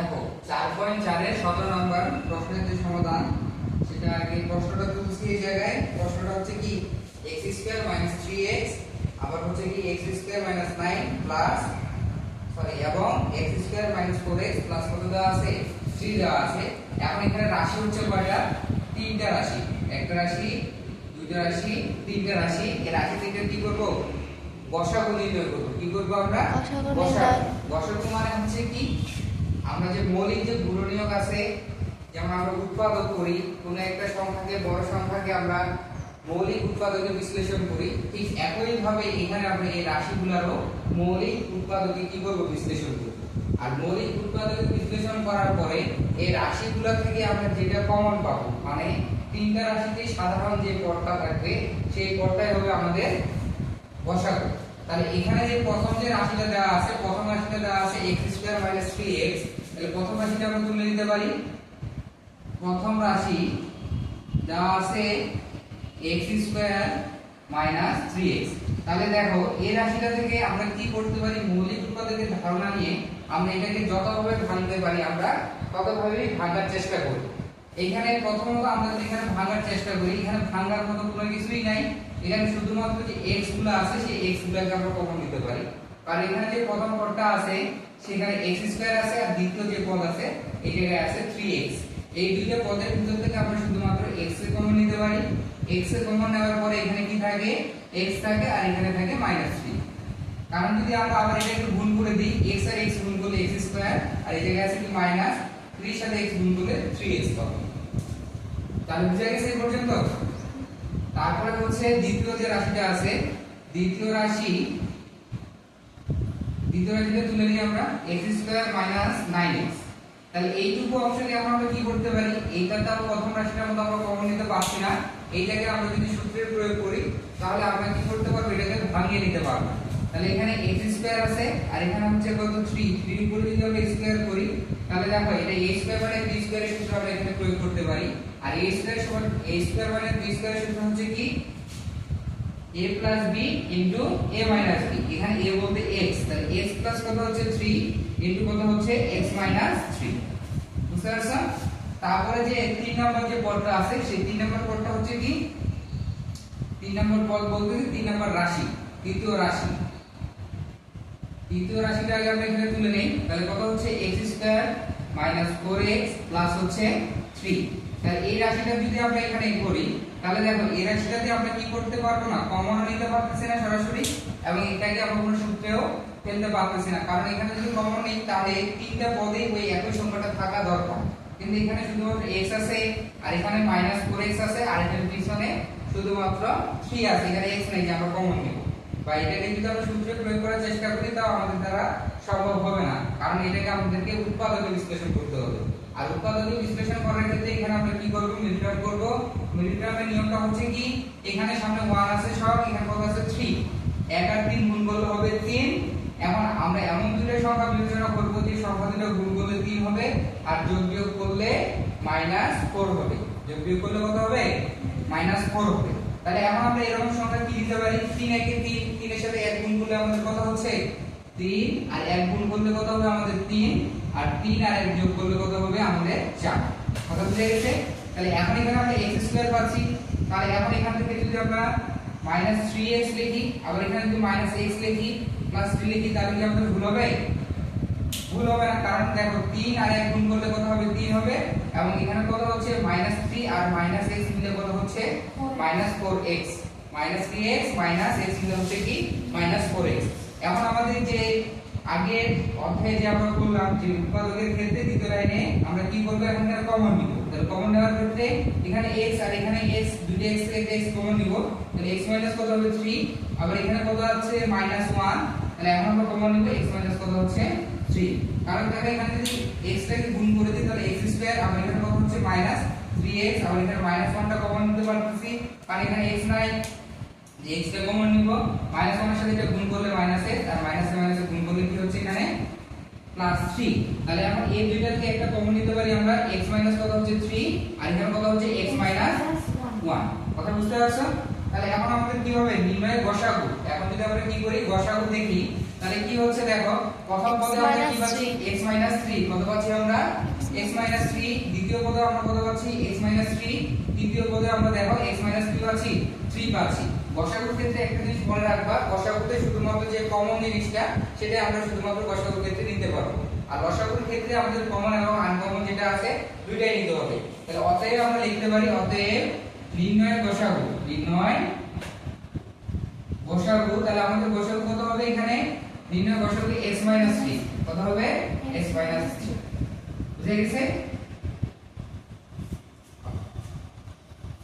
দেখো 4.4 এর 17 নম্বর প্রশ্নের যে সমাধান সেটা আগে প্রশ্নটা তুলছি এই জায়গায়। প্রশ্নটা হচ্ছে কি x² - 3x আবার হচ্ছে কি x² - 9 প্লাস এবং x² - 4x প্লাস কত দেওয়া আছে 3 দেওয়া আছে। এখন এখানে রাশি হচ্ছে কয়টা? তিনটা রাশি, একটা রাশি, দুইটা রাশি, তিনটা রাশি। এই রাশি থেকে কি করব? গসাগু নির্ণয় করব। কি করব আমরা? গসাগু মানে হচ্ছে কি আমরা যে মৌলিক যে গুণনীয়ক আছে, যেমন আমরা উৎপাদক করি কোন একটা সংখ্যাকে বড় সংখ্যাকে আমরা মৌলিক উৎপাদকে বিশ্লেষণ করি, ঠিক একই ভাবে এখানে আমরা এই রাশিগুলোরও মৌলিক উৎপাদকে কি করব? বিশ্লেষণ করব। আর মৌলিক উৎপাদকে বিশ্লেষণ করার পরে এই রাশিগুলো থেকে আমরা যেটা কমন পাবো, মানে তিনটা রাশিতে সাধারণ যে পদটা থাকবে সেই পদটাই হবে আমাদের গসাগু। তাহলে এখানে যে প্রথম যে রাশিটা দেওয়া আছে, প্রথম রাশিটা দেওয়া আছে x² - 3x, তাহলে প্রথম রাশিটা আমরা তুলে নিতে পারি। প্রথম রাশি দেওয়া আছে x² - 3x। তাহলে দেখো এই রাশিটা থেকে আমরা কি করতে পারি? মৌলিক উৎপাদকের ধারণা নিয়ে আমরা এটাকে যতভাবে ভাঙতে পারি আমরা ততভাবেই ভাঙার চেষ্টা করি। এখানে প্রথমত আমরা এখানে ভাঙার চেষ্টা করি, এখানে ভাঙার মতো কোনো কিছুই নাই। এখানে শুধুমাত্র যে x গুলো আছে সেই x গুলোকে আমরা কমন নিতে পারি। কারণ এখানে যে প্রথম পদটা আছে সেখানে x² আছে আর দ্বিতীয় যে পদ আছে এই জায়গায় আছে 3x। এই দুইটা পদের ভিতর থেকে আমরা শুধুমাত্র x এর কমন নিতে পারি। x এর কমন নেওয়ার পরে এখানে কি থাকে? x থাকে আর এখানে থাকে -3। কারণ যদি আমরা আবার এটা একটু গুণ করে দিই, x আর x গুণ করলে x² আর এই জায়গায় আছে কি -3 সাথে x গুণ করলে 3x পাবো। তাহলে বুঝা গেছে এই পর্যন্ত? তারপরে হচ্ছে দ্বিতীয় যে রাশিটা আছে, দ্বিতীয় রাশিটা তুলে নিই আমরা x² - 9x। তাহলে এইটুকু অংশকে আমরা কি করতে পারি? এইটাটাও প্রথম রাশিটার মতো আমরা কমন নিতে পারছি না, এইটাকে আমরা যদি সূত্রের প্রয়োগ করি তাহলে আমরা কি করতে পারবো? এটাকে ভাঙিয়ে নিতে পারবো। তাহলে এখানে x² আছে আর এখানে হচ্ছে কত 3 উপরে যদি আমরা স্কয়ার করি তাহলে দেখো এটা a² মানে b² এর সূত্র আমরা এখানে প্রয়োগ করতে পারি। আর a² সমান a² মানে b² এর সূত্র হচ্ছে কি a plus b into a minus b। এখানে a বলতে x, তাহলে x plus কত হচ্ছে 3 into কত হচ্ছে x minus 3। বুঝতে পারছো? তারপরে যে 3 নম্বর যে পদটা আছে সেই 3 নম্বর পদটা হচ্ছে কি 3 নম্বর পদ বলতে 3 নম্বর রাশি, তৃতীয় রাশিটা আগে আমরা এখানে তুলে নেই। তাহলে কত হচ্ছে x² - 4x প্লাস হচ্ছে 3। তাহলে এই রাশিটা যদি আমরা এখানে করি তাহলে দেখো এই রাশিটাতে আমরা কি করতে পারবো না? কমন নিতে পারতেছি না সরাসরি, এবং এটাকে আমরা কোনো সূত্রেও ফেলতে পারতেছি না। কারণ এখানে যদি কমন নেই তাহলে তিনটা পদে ওই একই সংখ্যাটা থাকা দরকার, কিন্তু এখানে শুধুমাত্র x আছে আর এখানে -4x আছে আর এখানে পিছনে শুধুমাত্র 3 আছে, এখানে x নাই যে আমরা কমন নিব। বা এটাকে যদি আমরা সূত্রে প্রয়োগ করার চেষ্টা করি তাও আমাদের দ্বারা সম্ভব হবে না, কারণ এটাকে আমাদেরকে উৎপাদকে বিশ্লেষণ করতে হবে। আর উৎপাদকে বিশ্লেষণ করার ক্ষেত্রে এখানে আমরা কি করব? মিলিটার করব। মিলিটারের নিয়মটা হচ্ছে কি এখানে সামনে 1 আছে সব, এখানে কত আছে 3, 1 আর 3 গুণ করলে হবে 3। এখন আমরা এমন দুটো সংখ্যা বিবেচনা করব যে সংখ্যা দুটো গুণ করলে 3 হবে আর যোগ বিয়োগ করলে -4 হবে। যোগ বিয়োগ করলে কত হবে? -4 হবে। তাহলে এখন আমরা এরকম সংখ্যা কি দিতে পারি? 3 একে 3, 3 এর সাথে 1 গুণ করলে আমাদের কত হচ্ছে 3, আর 1 গুণ করলে কত হবে আমাদের 3, আর 3 আর 1 যোগ করলে কত হবে আমাদের 4। কথা বুঝে গেছে? তাহলে এখন এখানে আমরা x² পাচ্ছি, তাহলে এখন এখান থেকে যদি আমরা -3x লিখি আবার এখানে যদি -x লিখি +3 লিখি তাহলে কি আমাদের ভুল হবে? ভুল হবে না, কারণ দেখো 3 আর 1 গুণ করলে কত হবে? 3 হবে, এবং এখানে কত হচ্ছে -3 আর -x মিলে কত হচ্ছে -4x। -3x -x মিলে হচ্ছে কি -4x। এখন আমাদের যে আগের অধ্যায়ে যে আমরা বললাম যে উৎপাদকের ক্ষেত্রে দ্বিতীয় লাইনে আমরা কি করব? এখন এর কমন নিব। তাহলে কমন নেওয়ার ক্ষেত্রে এখানে x আর এখানে x, দুটো x থেকে x কমন নিব। তাহলে x মাইনাস কত হবে 3, আবার এখানে কত আছে -1, তাহলে এখন আমরা কমন নিব x মাইনাস কত হচ্ছে 3। কারণ দেখো এখানে যদি x টাকে গুণ করে দিই তাহলে x² আবার এখানে কত হচ্ছে -3x, আবার এখানে -1টা কমন নিতে পারতেছি কারণ এখানে x নাই, যে x টা কমন নিব। -1 এর সাথে এটা গুণ করলে -x আর -এ গুণ করলে কি হচ্ছে এখানে +3। তাহলে এখন এই দুইটা থেকে একটা কমন নিতে পারি আমরা, x মাইনাস কত হচ্ছে 3 আর এখানে কত হচ্ছে x মাইনাস 1। কথা বুঝতে পারছো? তাহলে এখন আমাদের কি হবে? নির্ণয় গসাগু। এখন যদি আমরা কি করি গসাগু দেখি তাহলে কি হচ্ছে দেখো, প্রথম পদে আমরা কি পাচ্ছি x 3, কত পাচ্ছি আমরা x 3, দ্বিতীয় পদে আমরা কত পাচ্ছি x 3, তৃতীয় পদে আমরা দেখো x 3 পাচ্ছি 3 পাচ্ছি। গসাগুর ক্ষেত্রে একটা জিনিস মনে রাখবা, গসাগুতে শুধুমাত্র যে কমন জিনিসটা সেটা আমরা শুধুমাত্র গসাগুর ক্ষেত্রে নিতে পারবো, আর লসাগুর ক্ষেত্রে আমাদের কমন এবং আনকমন যেটা আছে দুইটাই নিতে হবে। তাহলে অতএব আমরা লিখতে পারি, অতএব নির্ণয় গসাগু, নির্ণয় গসাগু, তাহলে আমাদের গসাগু কত হবে এখানে, নির্ণয় গসাগু x 3, কত হবে x 3, বুঝে গেছে?